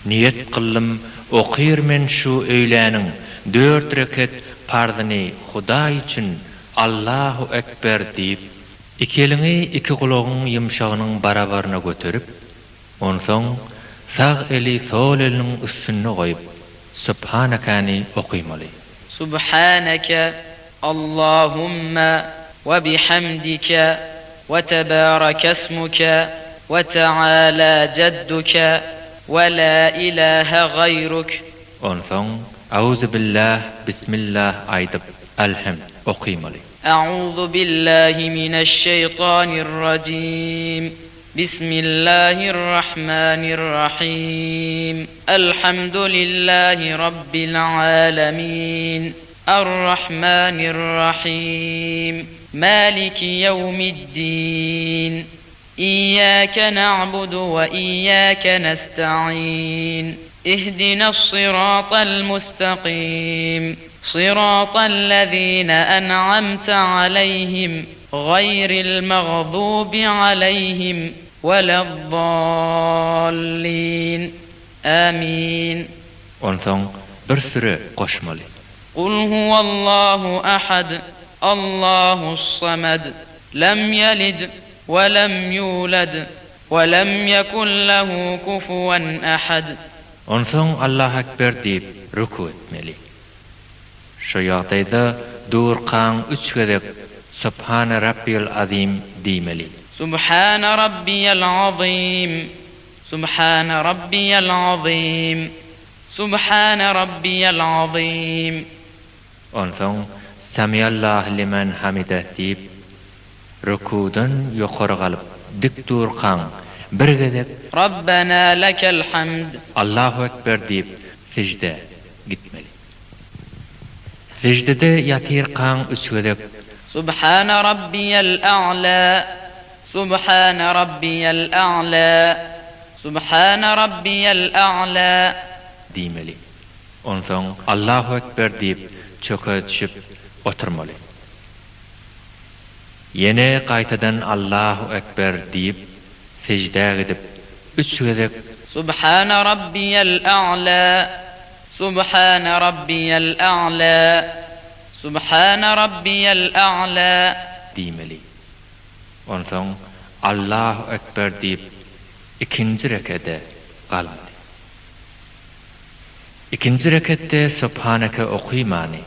Niyet kılım okuyur men şu öýläniň 4 rekat parzyny Huda için Allahu Ekber diýip, iki elini iki gulagyň ýumşagynyň barabaryna göterip, onsoň sağ eli sol eliniň üstüne goýup Subhanakany okuymaly. Subhanaka Allahumma ve bihamdika ve tebaraka ismuka ve ta'ala jadduka ve la ilahe gayruk. Onsoň Auzu billah bismillah aýdyp alhamd okuymaly. A'udhu billahi mineşşeytanirracim. Bismillahirrahmanirrahim. Elhamdülillahi rabbil alamin. Errahmanirrahim. Maliki yevmiddin. İyyâke na'budu ve iyyâke nesta'in. اهدنا الصراط المستقيم صراط الذين أنعمت عليهم غير المغضوب عليهم ولا الضالين آمين. Onsoň bir süre goşmaly. قل هو الله أحد الله الصمد لم يلد ولم يولد ولم يكن له كفوا أحد. Onsoň Allahu Ekber diýip ruku etmeli. Şu ýagdaýda durqan 3 gezek Subhana Rabbiyal Azim diýmeli. Subhana Rabbiyal Azim. Subhana Rabbiyal Azim. Subhana Rabbiyal Azim. Onsoň Semiyallahu limen hamide diýip rukudan ýokary galyp dik durqan bir gezek Rabbana lekel hamd. Allahu Ekber diýip secde gitmeli. Secdede ýatyrkan 3 gezek Subhana Rabbiyal A'la. Subhana Rabbiyal A'la. Subhana Rabbiyal A'la diýmeli. Onsoň Allahu Ekber diýip çöke düşüp oturmaly. Yine gaýtadan Allahu Ekber diýip secde edip 3 gezek Subhana Rabbiyal A'la. Subhana Rabbiyal A'la. Subhana Rabbiyal A'la diýmeli. Onsoň Allahu Ekber diýip ikinji rekede galmaly. İkinji rekette Subhanaka okuymany.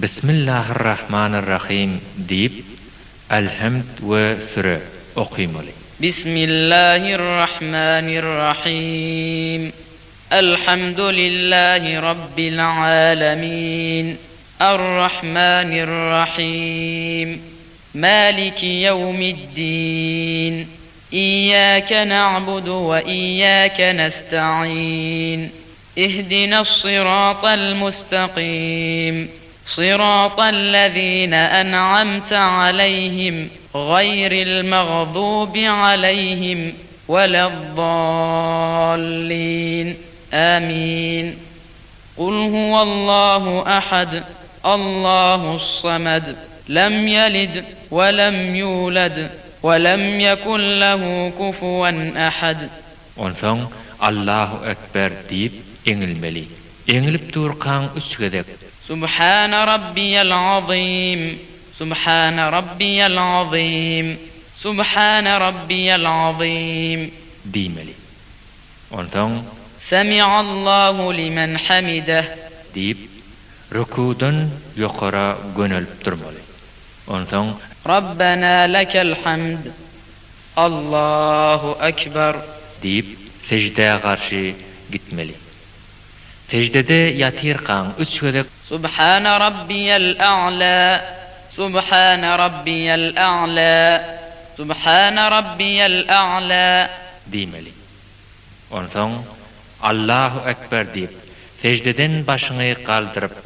Bismillahirrahmanirrahim diýip alhamd we süre okuymaly. Bismillahirrahmanirrahim. Elhamdülillahi rabbil alamin. Errahmanirrahim. Maliki yevmiddin. İyyâke na'budu ve iyyâke nesta'in. اهدنا الصراط المستقيم صراط الذين أنعمت عليهم غير المغضوب عليهم ولا الضالين آمين. قل هو الله أحد الله الصمد لم يلد ولم يولد ولم يكن له كفوا أحد. Onsoň Allahu Ekber diýip eňilmeli. Eňilip durkan 3 gezek Subhana Rabbiyal Azim. Subhana Rabbiyal Azim. Subhana Rabbiyal Azim diýmeli. Onsoň Semi'allahu limen hamidah diýip rukudan ýokara gönelip durmaly. Onsoň Rabbana lekel hamd. Allahu Ekber diýip secdeye garşy gitmeli. Secdede ýatyrkan 3 gezek Subhana Rabbiyal A'la. Subhana Rabbiyal A'la. Subhana Rabbiyal A'la diýmeli. Onsoň Allahu Ekber diýip secdeden başyny galdyryp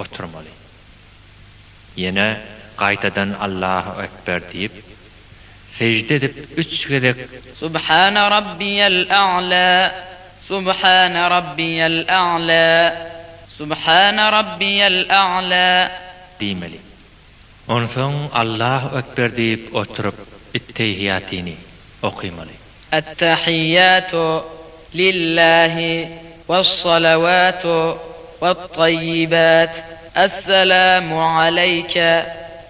oturmaly. Ýene gaýtadan Allahu Ekber diýip secde edip 3 gezek Subhana Rabbiyal A'la. Subhana Rabbiyal A'la. Subhana Rabbiyal A'la diýmeli. Onsoň Allahu Ekber diýip oturup ittehiyatini okuymaly. At-tahiyyatu lillahi والصلوات والطيبات. السلام عليك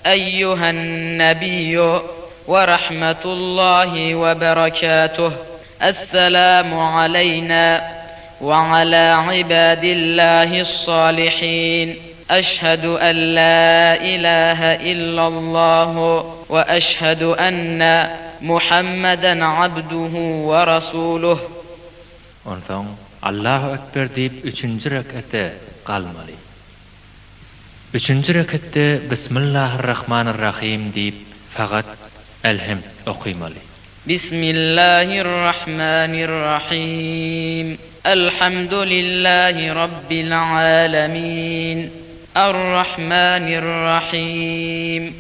أيها النبي ورحمة الله وبركاته. السلام علينا وعلى عباد الله الصالحين. أشهد أن لا إله إلا الله وأشهد أن محمدا عبده ورسوله. Ondan Allahu Ekber deyip 3-nji rekatde kalmaly. 3-nji rekatde Bismillahirrahmanirrahim deyip fakat elhamd okumaly. Bismillahirrahmanirrahim. Elhamdülillahi Rabbil alemin. Errahmanirrahim.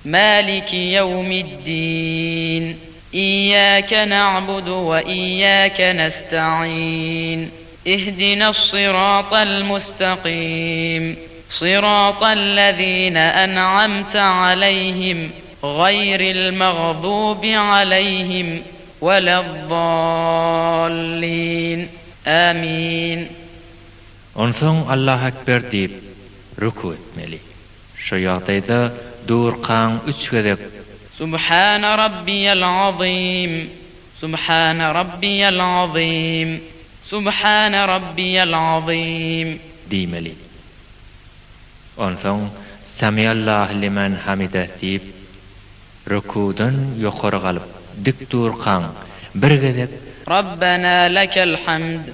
Maliki yevmiddin. İyyâke na'budu ve iyyâke nesta'in. İhdinas sıratal mustakim. Sıratallezîne en'amte aleyhim. Gayril mağdubi aleyhim. Veleddallin. Amin. Ondan Allahu Ekber deyip ruku etmeli. Şu ýagdaýda durkan 3 gezek Subhane rabbiyel azim. Subhane rabbiyel azim. Subhane rabbiyel azim diýmeli. Ondan Semiyallahu limen hamideh deyip rukudan ýokary galyp dik durkan bir gezek Rabbena lekel hamd.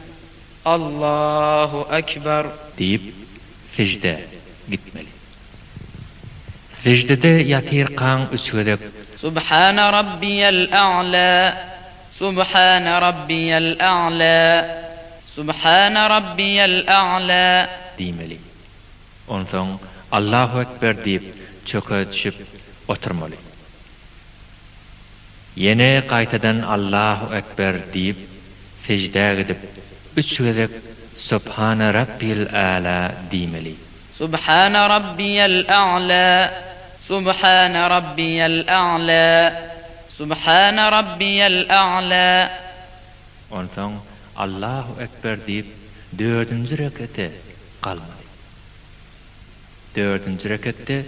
Allahu ekber deyip secde gitmeli. Secdede ýatyrkan 3 gezek Subhane rabbiyel a'la. Subhane rabbiyel a'la. Subhane rabbiyel a'la diýmeli. Ondan Allahu Ekber deyip çöke düşüp oturmaly. Yine gaýtadan Allahu Ekber deyip secde gidip 3 gezek Subhane Rabbil A'la diýmeli. Subhane rabbiyel a'la. Subhane rabbiyel a'la. Subhane rabbiyel a'la. Ondan Allahu Ekber deyip 4-nji rekate kalmaly. 4-nji rekatde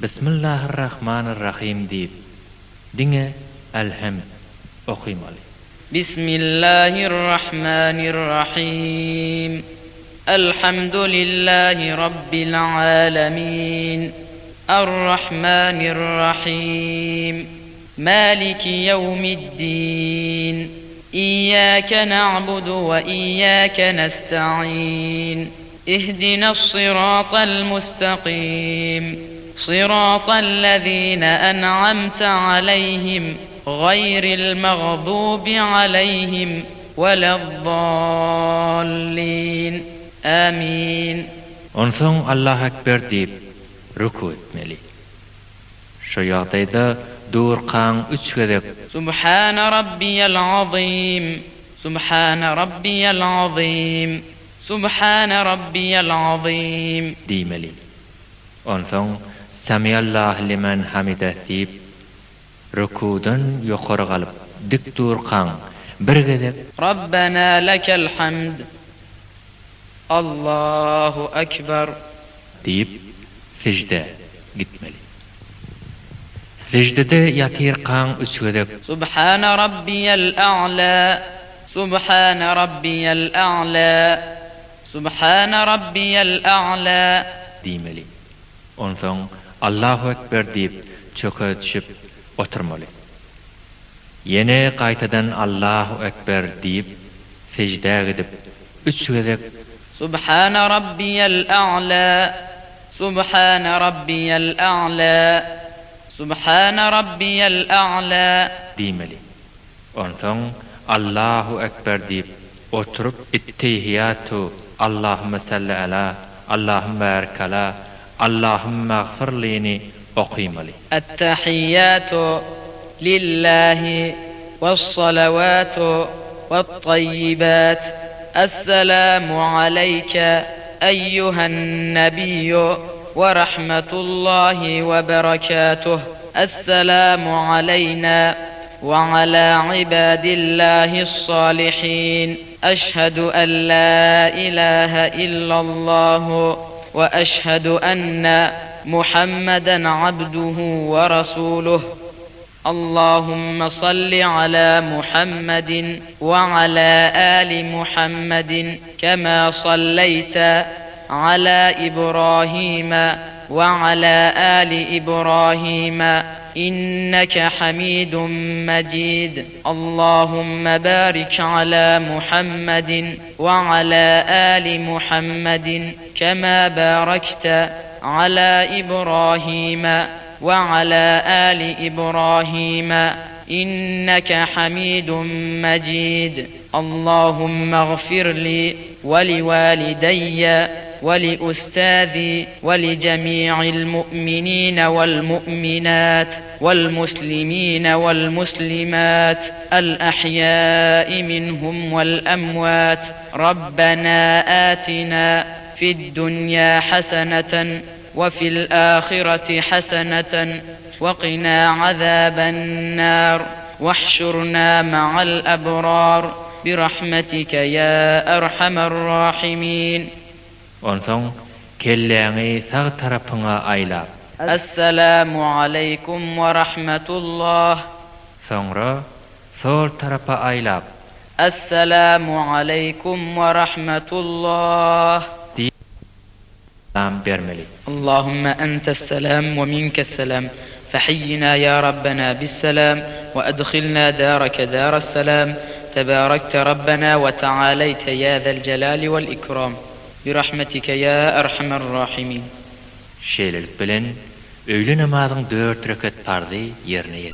Bismillahirrahmanirrahim deyip diňe elhamd okumaly. Bismillahirrahmanirrahim. Elhamdülillahi Rabbil alemin. Errahmanirrahim. Maliki yevmiddin. İyyâke na'budu ve iyyâke nesta'in. İhdinas sıratal mustakim. Sıratallezîne en'amte aleyhim. Gayril mağdubi aleyhim. Veleddallin. Amin. Ondan Allahu Ekber deyip ruku etmeli. Şu ýagdaýda durkan 3 gezek Subhane rabbiyel azim. Subhane rabbiyel azim. Subhane rabbiyel azim diýmeli. Ondan Semiyallahu limen hamideh deyip rukudan ýokary galyp dik durkan bir gezek Rabbena lekel hamd. Allahu ekber deyip secde gitmeli. Secdede ýatyrkan 3 gezek Subhane rabbiyel a'la. Subhane rabbiyel a'la. Subhane rabbiyel a'la diýmeli. Ondan Allahu Ekber deyip çöke düşüp oturmaly. Yine gaýtadan Allahu Ekber deyip secde gidip 3 gezek Subhane rabbiyel a'la. Subhane rabbiyel a'la. Subhane rabbiyel a'la diýmeli. Ondan Allahu Ekber deyip oturup ittihiyatu Allahümme salli ala Allahümme barik ala Allahümme gfirlini okumaly. Ettahiyyatu lillahi ve's-salavatu ve't-tayyibat. Esselamu aleyke eyyuhen nebiyyu ve rahmetullahi ve berekatuh. Esselamu aleyna ve ala ibadillahi's salihin. أشهد أن لا إله إلا الله وأشهد أن محمدا عبده ورسوله. اللهم صل على محمد وعلى آل محمد كما صليت على إبراهيم وعلى آل إبراهيم إنك حميد مجيد. اللهم بارك على محمد وعلى آل محمد كما باركت على إبراهيم وعلى آل إبراهيم إنك حميد مجيد. اللهم اغفر لي ولوالدي ولأستاذي ولجميع المؤمنين والمؤمنات والمسلمين والمسلمات الأحياء منهم والأموات. ربنا آتنا في الدنيا حسنة وفي الآخرة حسنة وقنا عذاب النار واحشرنا مع الأبرار برحمتك يا أرحم الراحمين. Onsoň kelläňi sag tarapyňa aýlap. Assalamu aleykum ve rahmetullah. Soňra sol tarapa aýlap. Assalamu aleykum ve rahmetullah. Salam bermeli. Allahümme entes selam ve minkes selam. فحينا يا ربنا بالسلام وأدخلنا دارك دار السلام. تباركت ربنا وتعاليت يا ذا الجلال والإكرام برحمتك يا أرحم الراحمين. Şeýlelik bilen öýle namazyň 4 rekat fardy ýerine